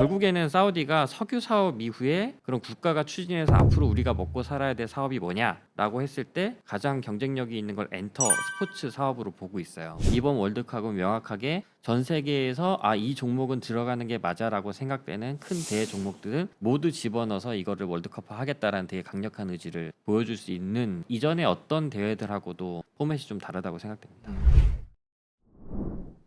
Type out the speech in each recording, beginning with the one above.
결국에는 사우디가 석유 사업 이후에 그런 국가가 추진해서 앞으로 우리가 먹고 살아야 될 사업이 뭐냐라고 했을 때 가장 경쟁력이 있는 걸 엔터 스포츠 사업으로 보고 있어요. 이번 월드컵은 명확하게 전 세계에서 이 종목은 들어가는 게 맞아라고 생각되는 큰 대회 종목들을 모두 집어넣어서 이거를 월드컵화 하겠다라는 되게 강력한 의지를 보여줄 수 있는 이전에 어떤 대회들하고도 포맷이 좀 다르다고 생각됩니다.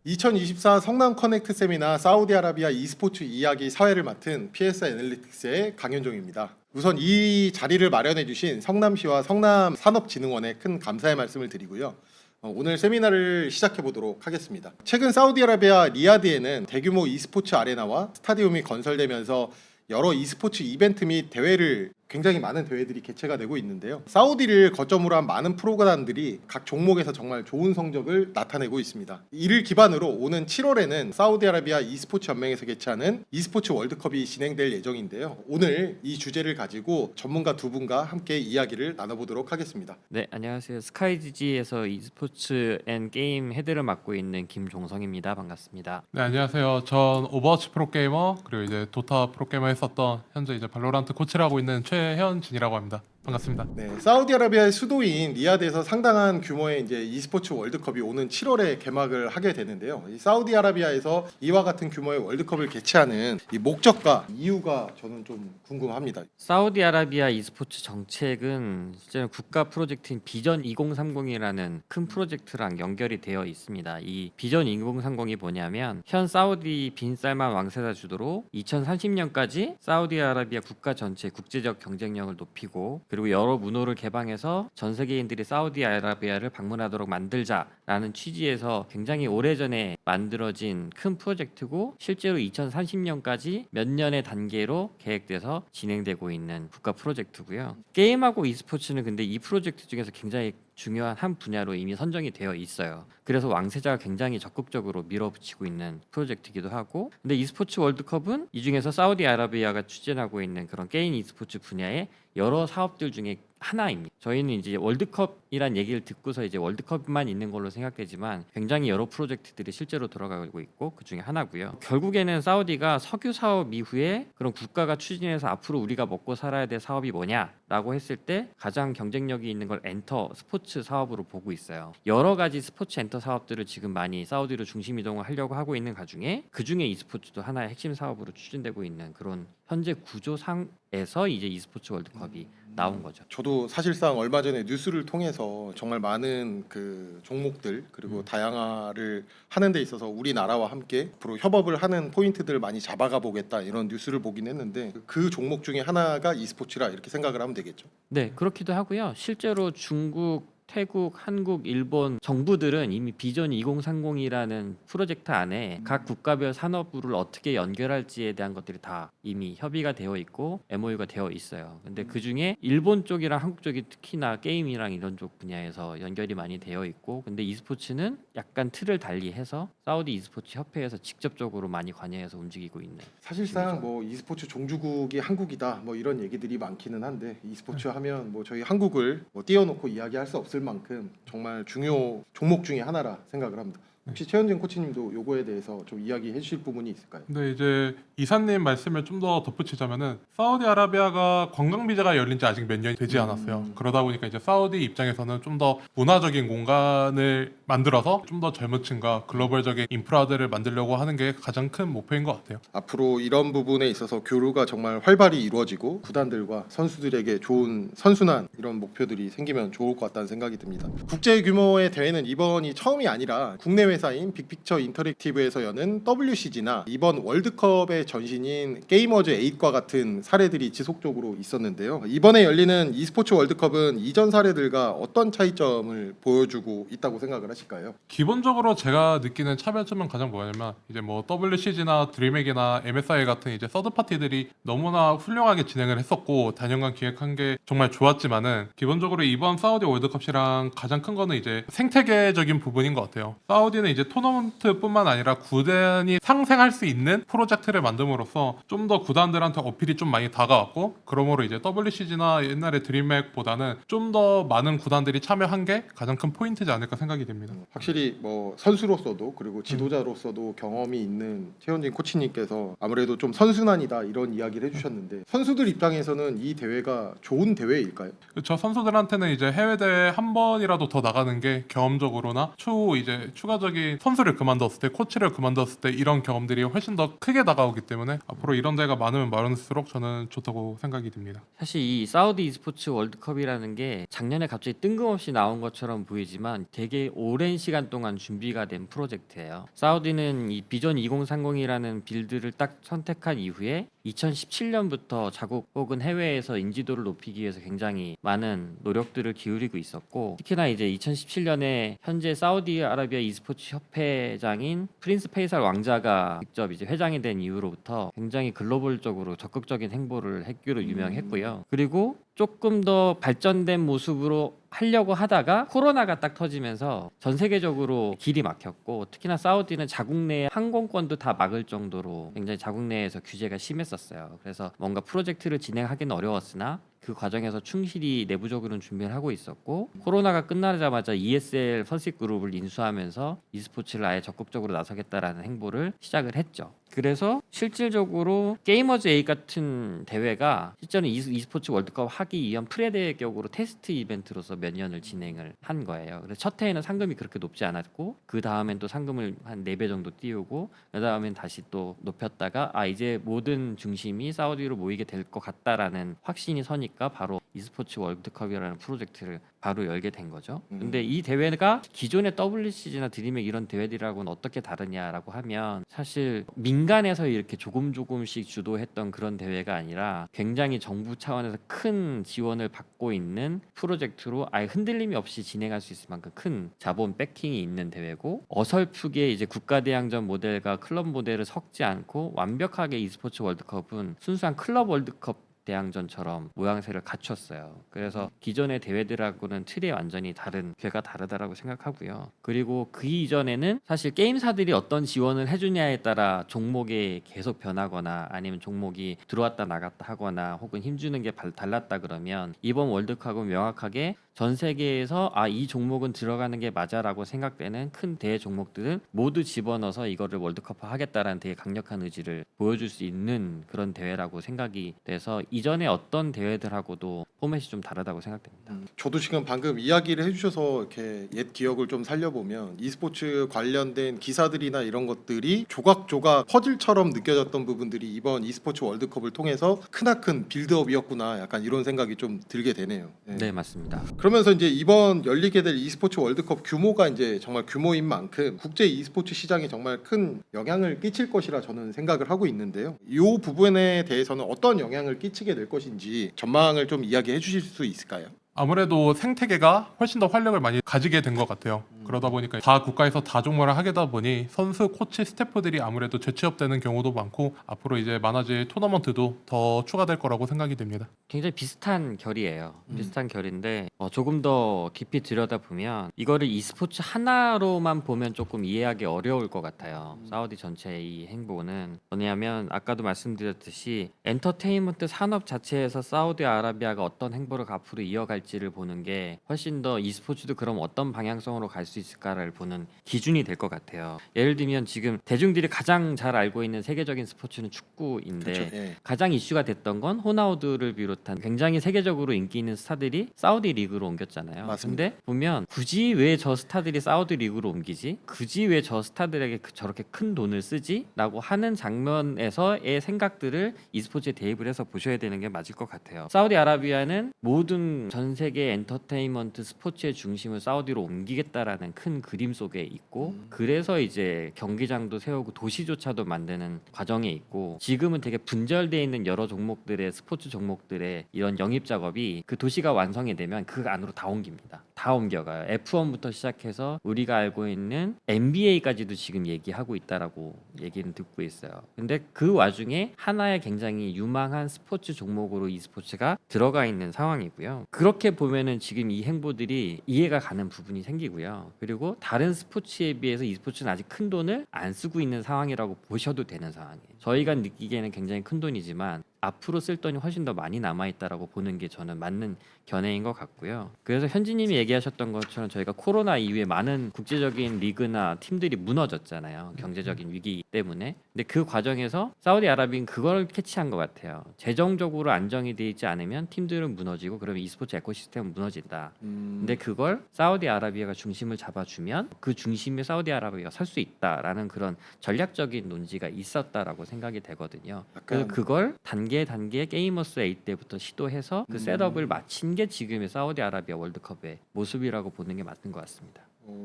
2024 성남 커넥트 세미나 사우디아라비아 e스포츠 이야기 사회를 맡은 PS 애널리틱스의 강현종입니다. 우선 이 자리를 마련해 주신 성남시와 성남산업진흥원에 큰 감사의 말씀을 드리고요. 오늘 세미나를 시작해 보도록 하겠습니다. 최근 사우디아라비아 리야드에는 대규모 e스포츠 아레나와 스타디움이 건설되면서 여러 e스포츠 이벤트 및 대회를 굉장히 많은 대회들이 개최가 되고 있는데요. 사우디를 거점으로 한 많은 프로그램들이 각 종목에서 정말 좋은 성적을 나타내고 있습니다. 이를 기반으로 오는 7월에는 사우디아라비아 e스포츠 연맹에서 개최하는 e스포츠 월드컵이 진행될 예정인데요. 오늘 이 주제를 가지고 전문가 두 분과 함께 이야기를 나눠보도록 하겠습니다. 네, 안녕하세요. 스카이지지에서 e스포츠 앤 게임 헤드를 맡고 있는 김종성입니다. 반갑습니다. 네, 안녕하세요. 전 오버워치 프로게이머 그리고 이제 도타 프로게이머 했었던 현재 이제 발로란트 코치를 하고 있는 최현진이라고 합니다. 반갑습니다. 네, 사우디아라비아의 수도인 리야드에서 상당한 규모의 이제 e스포츠 월드컵이 오는 7월에 개막을 하게 되는데요. 이 사우디아라비아에서 이와 같은 규모의 월드컵을 개최하는 이 목적과 이유가 저는 좀 궁금합니다. 사우디아라비아 e스포츠 정책은 실제로 국가 프로젝트인 비전 2030이라는 큰 프로젝트랑 연결이 되어 있습니다. 이 비전 2030이 뭐냐면 현 사우디 빈 살만 왕세자 주도로 2030년까지 사우디아라비아 국가 전체의 국제적 경쟁력을 높이고 그리고 여러 문호를 개방해서 전 세계인들이 사우디아라비아를 방문하도록 만들자라는 취지에서 굉장히 오래전에 만들어진 큰 프로젝트고 실제로 2030년까지 몇 년의 단계로 계획돼서 진행되고 있는 국가 프로젝트고요. 게임하고 e스포츠는 근데 이 프로젝트 중에서 굉장히 중요한 한 분야로 이미 선정이 되어 있어요. 그래서 왕세자가 굉장히 적극적으로 밀어붙이고 있는 프로젝트이기도 하고 근데 e스포츠 월드컵은 이 중에서 사우디아라비아가 추진하고 있는 그런 게임 e스포츠 분야의 여러 사업들 중에 하나입니다. 저희는 이제 월드컵이란 얘기를 듣고서 이제 월드컵만 있는 걸로 생각되지만 굉장히 여러 프로젝트들이 실제로 들어가고 있고 그 중에 하나고요. 결국에는 사우디가 석유 사업 이후에 그런 국가가 추진해서 앞으로 우리가 먹고 살아야 될 사업이 뭐냐라고 했을 때 가장 경쟁력이 있는 걸 엔터 스포츠 사업으로 보고 있어요. 여러 가지 스포츠 엔터 사업들을 지금 많이 사우디로 중심 이동을 하려고 하고 있는 가중에 그 중에 e스포츠도 하나의 핵심 사업으로 추진되고 있는 그런 현재 구조상에서 이제 e스포츠 월드컵이 나온 거죠. 저도 사실상 얼마 전에 뉴스를 통해서 정말 많은 그 종목들 그리고 다양화를 하는 데 있어서 우리나라와 함께 앞으로 협업을 하는 포인트들을 많이 잡아가 보겠다 이런 뉴스를 보긴 했는데 그 종목 중에 하나가 e스포츠라 이렇게 생각을 하면 되겠죠. 네, 그렇기도 하고요. 실제로 중국, 태국, 한국, 일본 정부들은 이미 비전 2030이라는 프로젝트 안에 각 국가별 산업부를 어떻게 연결할지에 대한 것들이 다 이미 협의가 되어 있고 MOU가 되어 있어요. 근데 그 중에 일본 쪽이랑 한국 쪽이 특히나 게임이랑 이런 쪽 분야에서 연결이 많이 되어 있고 근데 e스포츠는 약간 틀을 달리해서 사우디 e스포츠 협회에서 직접적으로 많이 관여해서 움직이고 있는 사실상 뭐 e스포츠 종주국이 한국이다 뭐 이런 얘기들이 많기는 한데 e스포츠 하면 뭐 저희 한국을 뭐 띄워놓고 이야기할 수 없을 만큼 정말 중요 종목 중에 하나라 생각을 합니다. 혹시 최현진 코치님도 요거에 대해서 좀 이야기해 주실 부분이 있을까요? 근데 이제 이사님 말씀을 좀 더 덧붙이자면은 사우디아라비아가 관광 비자가 열린 지 아직 몇 년이 되지 않았어요. 그러다 보니까 이제 사우디 입장에서는 좀 더 문화적인 공간을 만들어서 좀 더 젊은 층과 글로벌적인 인프라들을 만들려고 하는 게 가장 큰 목표인 것 같아요. 앞으로 이런 부분에 있어서 교류가 정말 활발히 이루어지고 구단들과 선수들에게 좋은 선순환 이런 목표들이 생기면 좋을 것 같다는 생각이 듭니다. 국제 규모의 대회는 이번이 처음이 아니라 국내 회사인 빅픽처 인터랙티브에서 여는 WCG나 이번 월드컵의 전신인 게이머즈 8과 같은 사례들이 지속적으로 있었는데요. 이번에 열리는 e스포츠 월드컵은 이전 사례들과 어떤 차이점을 보여주고 있다고 생각을 하실까요? 기본적으로 제가 느끼는 차별점은 가장 뭐냐면 이제 뭐 WCG나 드림액이나 MSI 같은 이제 서드 파티들이 너무나 훌륭하게 진행을 했었고 단연간 기획한 게 정말 좋았지만은 기본적으로 이번 사우디 월드컵이랑 가장 큰 거는 이제 생태계적인 부분인 것 같아요. 사우디는 사우디는 이제 토너먼트뿐만 아니라 구단이 상생할 수 있는 프로젝트를 만듦으로써 좀 더 구단들한테 어필이 좀 많이 다가왔고, 그러므로 이제 WCG나 옛날에 드림맥보다는 좀 더 많은 구단들이 참여한 게 가장 큰 포인트지 않을까 생각이 됩니다. 확실히 뭐 선수로서도 그리고 지도자로서도 경험이 있는 최현진 코치님께서 아무래도 좀 선순환이다 이런 이야기를 해주셨는데, 선수들 입장에서는 이 대회가 좋은 대회일까요? 그렇죠. 선수들한테는 이제 해외 대회 한 번이라도 더 나가는 게 경험적으로나 추후 이제 추가적인 선수를 그만뒀을 때, 코치를 그만뒀을 때 이런 경험들이 훨씬 더 크게 다가오기 때문에 앞으로 이런 대회가 많으면 많을수록 저는 좋다고 생각이 듭니다. 사실 이 사우디 e스포츠 월드컵이라는 게 작년에 갑자기 뜬금없이 나온 것처럼 보이지만 되게 오랜 시간 동안 준비가 된 프로젝트예요. 사우디는 이 비전 2030이라는 빌드를 딱 선택한 이후에 2017년부터 자국 혹은 해외에서 인지도를 높이기 위해서 굉장히 많은 노력들을 기울이고 있었고, 특히나 이제 2017년에 현재 사우디아라비아 e스포츠 협회장인 프린스 페이살 왕자가 직접 이제 회장이 된 이후로부터 굉장히 글로벌적으로 적극적인 행보를 했기로 유명했고요. 그리고 조금 더 발전된 모습으로 하려고 하다가 코로나가 딱 터지면서 전 세계적으로 길이 막혔고, 특히나 사우디는 자국 내 항공권도 다 막을 정도로 굉장히 자국 내에서 규제가 심했었어요. 그래서 뭔가 프로젝트를 진행하기는 어려웠으나 그 과정에서 충실히 내부적으로는 준비를 하고 있었고, 코로나가 끝나자마자 ESL 선식 그룹을 인수하면서 e스포츠를 아예 적극적으로 나서겠다라는 행보를 시작을 했죠. 그래서 실질적으로 게이머즈 A 같은 대회가 실제는 e스포츠 월드컵 하기 위한 프레대회 격으로 테스트 이벤트로서 몇 년을 진행을 한 거예요. 그래서 첫 해에는 상금이 그렇게 높지 않았고, 그 다음엔 또 상금을 한 4배 정도 띄우고, 그 다음엔 다시 또 높였다가 이제 모든 중심이 사우디로 모이게 될 것 같다라는 확신이 서니까 바로 e스포츠 월드컵이라는 프로젝트를 바로 열게 된 거죠. 근데 이 대회가 기존의 WCG나 드림맥 이런 대회들하고는 어떻게 다르냐라고 하면, 사실 민간에서 이렇게 조금씩 주도했던 그런 대회가 아니라 굉장히 정부 차원에서 큰 지원을 받고 있는 프로젝트로 아예 흔들림이 없이 진행할 수 있을 만큼 큰 자본 백킹이 있는 대회고, 어설프게 이제 국가대항전 모델과 클럽 모델을 섞지 않고 완벽하게 e스포츠 월드컵은 순수한 클럽 월드컵 대항전처럼 모양새를 갖췄어요. 그래서 기존의 대회들하고는 틀이 완전히 다른, 궤가 다르다라고 생각하고요. 그리고 그 이전에는 사실 게임사들이 어떤 지원을 해주냐에 따라 종목이 계속 변하거나 아니면 종목이 들어왔다 나갔다 하거나 혹은 힘주는 게 달랐다 그러면, 이번 월드컵은 명확하게 전 세계에서 이 종목은 들어가는 게 맞아라고 생각되는 큰 대회 종목들은 모두 집어넣어서 이거를 월드컵화 하겠다라는 되게 강력한 의지를 보여줄 수 있는 그런 대회라고 생각이 돼서 이전에 어떤 대회들하고도 포맷이 좀 다르다고 생각됩니다. 저도 지금 방금 이야기를 해주셔서 이렇게 옛 기억을 좀 살려보면 e스포츠 관련된 기사들이나 이런 것들이 조각조각 퍼즐처럼 느껴졌던 부분들이 이번 e스포츠 월드컵을 통해서 크나큰 빌드업이었구나, 약간 이런 생각이 좀 들게 되네요. 네, 맞습니다. 그러면서 이제 이번 열리게 될 e스포츠 월드컵 규모가 이제 정말 규모인 만큼 국제 e스포츠 시장에 정말 큰 영향을 끼칠 것이라 저는 생각을 하고 있는데요. 이 부분에 대해서는 어떤 영향을 끼치게 될 것인지 전망을 좀 이야기해 주실 수 있을까요? 아무래도 생태계가 훨씬 더 활력을 많이 가지게 된 것 같아요. 그러다 보니까 다 국가에서 다 종목을 하게다 보니 선수, 코치, 스태프들이 아무래도 재취업되는 경우도 많고, 앞으로 이제 많아질 토너먼트도 더 추가될 거라고 생각이 됩니다. 굉장히 비슷한 결이에요. 비슷한 결인데 조금 더 깊이 들여다보면 이거를 e스포츠 하나로만 보면 조금 이해하기 어려울 것 같아요. 사우디 전체의 이 행보는 뭐냐면, 아까도 말씀드렸듯이 엔터테인먼트 산업 자체에서 사우디아라비아가 어떤 행보를 앞으로 이어갈지를 보는 게 훨씬 더 e스포츠도 그럼 어떤 방향성으로 갈 수 있을까를 보는 기준이 될 것 같아요. 예를 들면 지금 대중들이 가장 잘 알고 있는 세계적인 스포츠는 축구인데, 그렇죠. 예. 가장 이슈가 됐던 건 호나우두를 비롯한 굉장히 세계적으로 인기 있는 스타들이 사우디 리그로 옮겼잖아요. 맞습니다. 근데 보면 굳이 왜 저 스타들이 사우디 리그로 옮기지? 굳이 왜 저 스타들에게 저렇게 큰 돈을 쓰지? 라고 하는 장면에서의 생각들을 e스포츠에 대입을 해서 보셔야 되는 게 맞을 것 같아요. 사우디아라비아는 모든 전 세계 엔터테인먼트 스포츠의 중심을 사우디로 옮기겠다라는 큰 그림 속에 있고, 그래서 이제 경기장도 세우고 도시조차도 만드는 과정에 있고, 지금은 되게 분절되어 있는 여러 종목들의 스포츠 종목들의 이런 영입 작업이 그 도시가 완성이 되면 그 안으로 다 옮깁니다. 다 옮겨가요. F1부터 시작해서 우리가 알고 있는 NBA까지도 지금 얘기하고 있다라고 얘기는 듣고 있어요. 근데 그 와중에 하나의 굉장히 유망한 스포츠 종목으로 e스포츠가 들어가 있는 상황이고요. 그렇게 보면은 지금 이 행보들이 이해가 가는 부분이 생기고요. 그리고 다른 스포츠에 비해서 e스포츠는 아직 큰 돈을 안 쓰고 있는 상황이라고 보셔도 되는 상황이에요. 저희가 느끼기에는 굉장히 큰 돈이지만 앞으로 쓸 돈이 훨씬 더 많이 남아있다라고 보는 게 저는 맞는 견해인 것 같고요. 그래서 현지님이 얘기하셨던 것처럼 저희가 코로나 이후에 많은 국제적인 리그나 팀들이 무너졌잖아요. 경제적인 위기 때문에. 근데 그 과정에서 사우디아라비아는 그걸 캐치한 것 같아요. 재정적으로 안정이 돼 있지 않으면 팀들은 무너지고 그러면 e스포츠 에코시스템은 무너진다. 근데 그걸 사우디아라비아가 중심을 잡아주면 그 중심에 사우디아라비아가 설 수 있다라는 그런 전략적인 논지가 있었다라고 생각이 되거든요. 그래서 그걸 단계 게이머스 8 때부터 시도해서 그 셋업을 마친 게 지금의 사우디아라비아 월드컵의 모습이라고 보는 게 맞는 것 같습니다.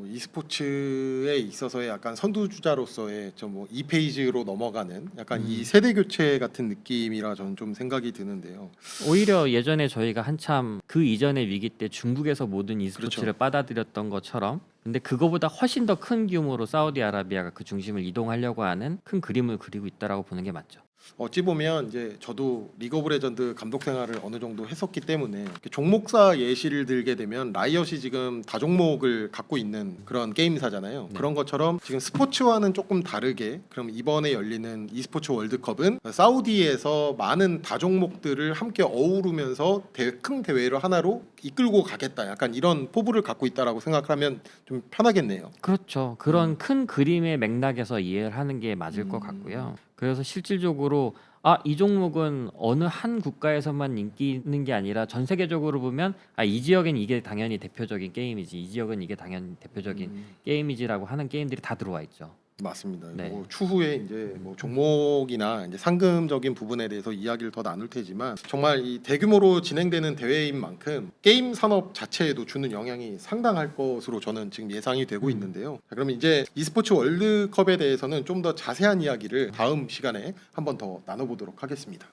e스포츠에 있어서의 약간 선두주자로서의 뭐 2페이지로 넘어가는 약간 이 세대 교체 같은 느낌이라 저는 좀 생각이 드는데요. 오히려 예전에 저희가 한참 그 이전의 위기 때 중국에서 모든 e스포츠를 그렇죠. 받아들였던 것처럼 근데 그거보다 훨씬 더 큰 규모로 사우디아라비아가 그 중심을 이동하려고 하는 큰 그림을 그리고 있다라고 보는 게 맞죠. 어찌 보면 이제 저도 리그 오브 레전드 감독 생활을 어느 정도 했었기 때문에 종목사 예시를 들게 되면 라이엇이 지금 다종목을 갖고 있는 그런 게임사잖아요. 네. 그런 것처럼 지금 스포츠와는 조금 다르게 그럼 이번에 열리는 e스포츠 월드컵은 사우디에서 많은 다종목들을 함께 어우르면서 큰 대회를 하나로 이끌고 가겠다. 약간 이런 포부를 갖고 있다라고 생각하면 좀 편하겠네요. 그렇죠. 그런 큰 그림의 맥락에서 이해를 하는 게 맞을 것 같고요. 그래서 실질적으로 이 종목은 어느 한 국가에서만 인기 있는 게 아니라 전 세계적으로 보면 이 지역엔 이게 당연히 대표적인 게임이지, 이 지역은 이게 당연히 대표적인 게임이지라고 하는 게임들이 다 들어와 있죠. 맞습니다. 네. 뭐 추후에 이제 뭐 종목이나 이제 상금적인 부분에 대해서 이야기를 더 나눌 테지만 정말 이 대규모로 진행되는 대회인 만큼 게임 산업 자체에도 주는 영향이 상당할 것으로 저는 지금 예상이 되고 있는데요. 자, 그러면 이제 e스포츠 월드컵에 대해서는 좀 더 자세한 이야기를 다음 시간에 한 번 더 나눠보도록 하겠습니다.